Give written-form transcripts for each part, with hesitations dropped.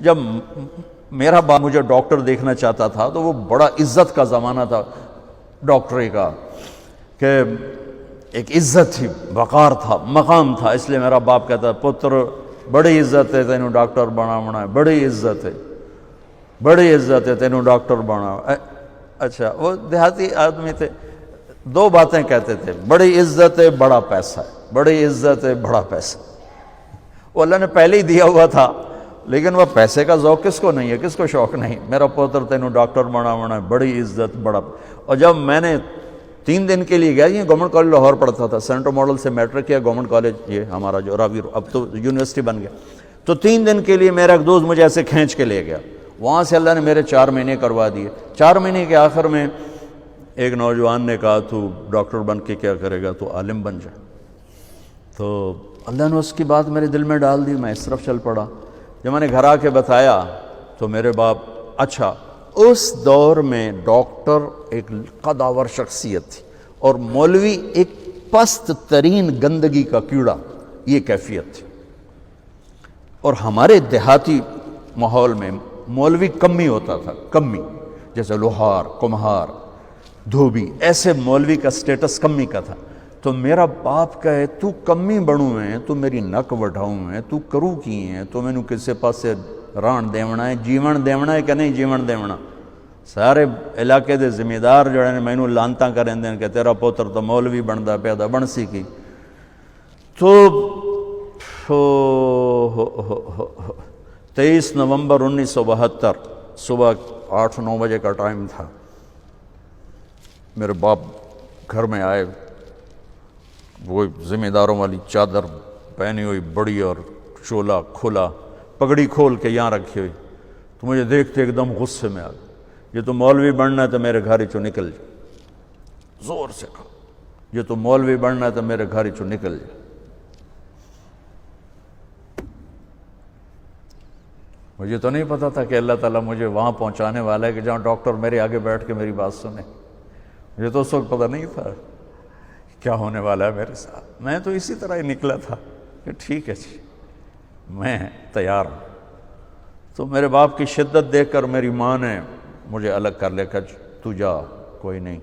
جب میرا باپ مجھے ڈاکٹر دیکھنا چاہتا تھا تو وہ بڑا عزت کا زمانہ تھا ڈاکٹری کا، کہ ایک عزت تھی، وقار تھا، مقام تھا، اس لیے میرا باپ کہتا پتر بڑی عزت ہے تینوں ڈاکٹر بناونا ہے، بڑی عزت ہے، بڑی عزت ہے تینوں ڈاکٹر بنا۔ اچھا، وہ دیہاتی آدمی تھے، دو باتیں کہتے تھے، بڑی عزت ہے بڑا پیسہ ہے، بڑی عزت ہے بڑا پیسہ۔ وہ اللہ نے پہلے ہی دیا ہوا تھا، لیکن وہ پیسے کا ذوق کس کو نہیں ہے، کس کو شوق نہیں، میرا پوتر تینوں ڈاکٹر بناونا ہے، بڑی عزت بڑا۔ اور جب میں نے 3 دن کے لیے گیا، یہ گورنمنٹ کالج لاہور پڑھتا تھا، سینٹرل ماڈل سے میٹرک کیا، گورنمنٹ کالج یہ ہمارا جو راوی اب تو یونیورسٹی بن گیا، تو 3 دن کے لیے میرا ایک دوست مجھے ایسے کھینچ کے لے گیا، وہاں سے اللہ نے میرے 4 مہینے کروا دیے۔ 4 مہینے کے آخر میں ایک نوجوان نے کہا تو ڈاکٹر بن کے کیا کرے گا، تو عالم بن جا۔ تو اللہ نے اس کی بات میرے دل میں ڈال دی، میں اس طرف چل پڑا۔ جب میں نے گھر آ کے بتایا تو میرے باپ، اچھا اس دور میں ڈاکٹر ایک قداور شخصیت تھی اور مولوی ایک پست ترین گندگی کا کیڑا، یہ کیفیت تھی۔ اور ہمارے دیہاتی ماحول میں مولوی کمی ہوتا تھا، کمی، جیسے لوہار، کمہار، دھوبی، ایسے مولوی کا سٹیٹس کمی کا تھا۔ تو میرا باپ کہے تو کمی بڑوں ہیں، تو میری نک وڈھاؤں ہیں، تو کرو کی ہیں، تو میں نے کسے پاسے ران دیونا ہے، جیون دیونا ہے کہ نہیں جیون دیونا۔ سارے علاقے دے ذمہ دار جو ہے میں لانتاں کریں دیں کہ تیرا پوتر تو مولوی بندا پیدا بن سی کی۔ تو 23 نومبر 1972 صبح 8-9 بجے کا ٹائم تھا، میرے باپ گھر میں آئے، وہ ذمہ داروں والی چادر پہنی ہوئی بڑی اور چولا کھلا، پگڑی کھول کے یہاں رکھی ہوئی، تو مجھے دیکھتے ایک دم غصے میں آ گیا، یہ تو مولوی بننا ہے تو میرے گھر چوں نکل جا، زور سے کہا، یہ تو مولوی بننا ہے تو میرے گھر چوں نکل جا۔ مجھے تو نہیں پتا تھا کہ اللہ تعالیٰ مجھے وہاں پہنچانے والا ہے کہ جہاں ڈاکٹر میرے آگے بیٹھ کے میری بات سنے۔ مجھے تو اس وقت پتہ نہیں تھا کیا ہونے والا ہے میرے ساتھ، میں تو اسی طرح ہی نکلا تھا کہ ٹھیک ہے جی میں تیار ہوں۔ تو میرے باپ کی شدت دیکھ کر میری ماں نے مجھے الگ کر لیا کہ تو جا، کوئی نہیں،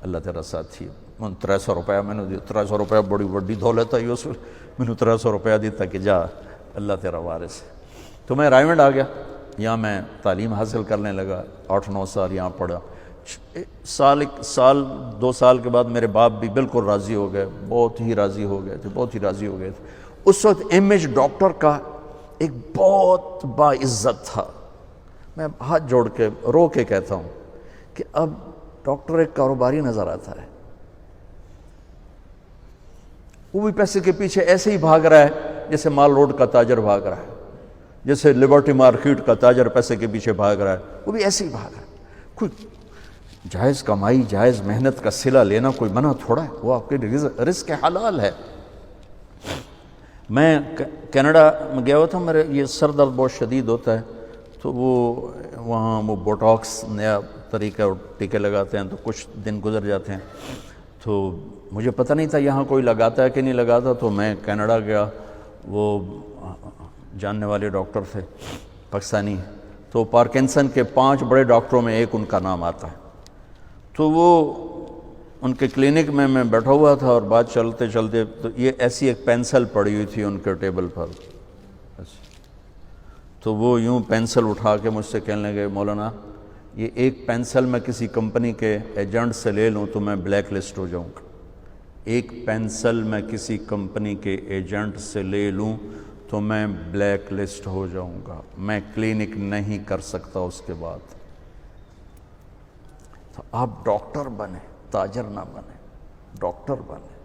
اللہ تیرا ساتھی ہے۔ 300 روپیہ میں نے دیا، 300 روپیہ بڑی بڑی دولت ہے، اس میں نے 300 روپیہ دیتا کہ جا اللہ تیرا وارث ہے۔ تو میں رائمنڈ آ گیا، یہاں میں تعلیم حاصل کرنے لگا، 8-9 سال یہاں پڑھا۔ سال 2 سال کے بعد میرے باپ بھی بالکل راضی ہو گئے، بہت ہی راضی ہو گئے تھے، بہت ہی راضی ہو گئے تھے۔ اس وقت امیج ڈاکٹر کا ایک بہت باعزت تھا۔ میں ہاتھ جوڑ کے رو کے کہتا ہوں کہ اب ڈاکٹر ایک کاروباری نظر آتا ہے، وہ بھی پیسے کے پیچھے ایسے ہی بھاگ رہا ہے جیسے مال روڈ کا تاجر بھاگ رہا ہے، جیسے لبرٹی مارکیٹ کا تاجر پیسے کے پیچھے بھاگ رہا ہے، وہ بھی ایسے ہی بھاگ رہا ہے۔ کوئی جائز کمائی، جائز محنت کا صلہ لینا کوئی منع تھوڑا ہے، وہ آپ کے رزق حلال ہے۔ میں کینیڈا میں گیا ہوا تھا، میرے یہ سر درد بہت شدید ہوتا ہے، تو وہاں وہ بوٹاکس نیا طریقہ ٹیکے لگاتے ہیں، تو کچھ دن گزر جاتے ہیں، تو مجھے پتہ نہیں تھا یہاں کوئی لگاتا ہے کہ نہیں لگاتا، تو میں کینیڈا گیا، وہ جاننے والے ڈاکٹر تھے پاکستانی، تو پارکنسن کے 5 بڑے ڈاکٹروں میں ایک ان کا نام آتا ہے۔ تو وہ ان کے کلینک میں بیٹھا ہوا تھا اور بات چلتے چلتے تو یہ ایسی ایک پینسل پڑی ہوئی تھی ان کے ٹیبل پر، تو وہ یوں پینسل اٹھا کے مجھ سے کہنے لگے مولانا یہ ایک پینسل میں کسی کمپنی کے ایجنٹ سے لے لوں تو میں بلیک لسٹ ہو جاؤں گا، ایک پینسل میں کسی کمپنی کے ایجنٹ سے لے لوں تو میں بلیک لسٹ ہو جاؤں گا، میں کلینک نہیں کر سکتا اس کے بعد۔ تو آپ ڈاکٹر بنے، تاجر نہ بنے، ڈاکٹر بنے،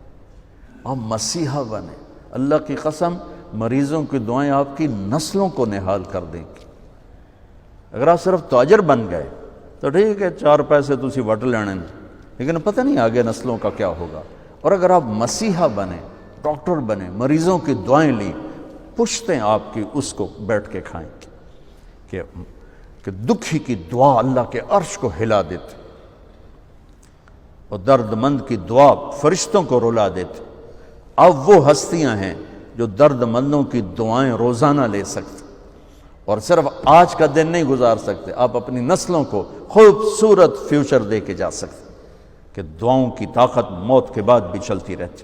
آپ مسیحا بنے، اللہ کی قسم مریضوں کی دعائیں آپ کی نسلوں کو نہال کر دیں گی۔ اگر آپ صرف تاجر بن گئے تو ٹھیک ہے 4 پیسے تسی وٹ لینے، لیکن پتہ نہیں آگے نسلوں کا کیا ہوگا۔ اور اگر آپ مسیحا بنے، ڈاکٹر بنے، مریضوں کی دعائیں لیں، پشتیں آپ کی اس کو بیٹھ کے کھائیں گے کہ دکھی کی دعا اللہ کے عرش کو ہلا دیتے اور درد مند کی دعا فرشتوں کو رلا دیتے۔ اب وہ ہستیاں ہیں جو درد مندوں کی دعائیں روزانہ لے سکتے، اور صرف آج کا دن نہیں گزار سکتے، آپ اپنی نسلوں کو خوبصورت فیوچر دے کے جا سکتے کہ دعاؤں کی طاقت موت کے بعد بھی چلتی رہتی۔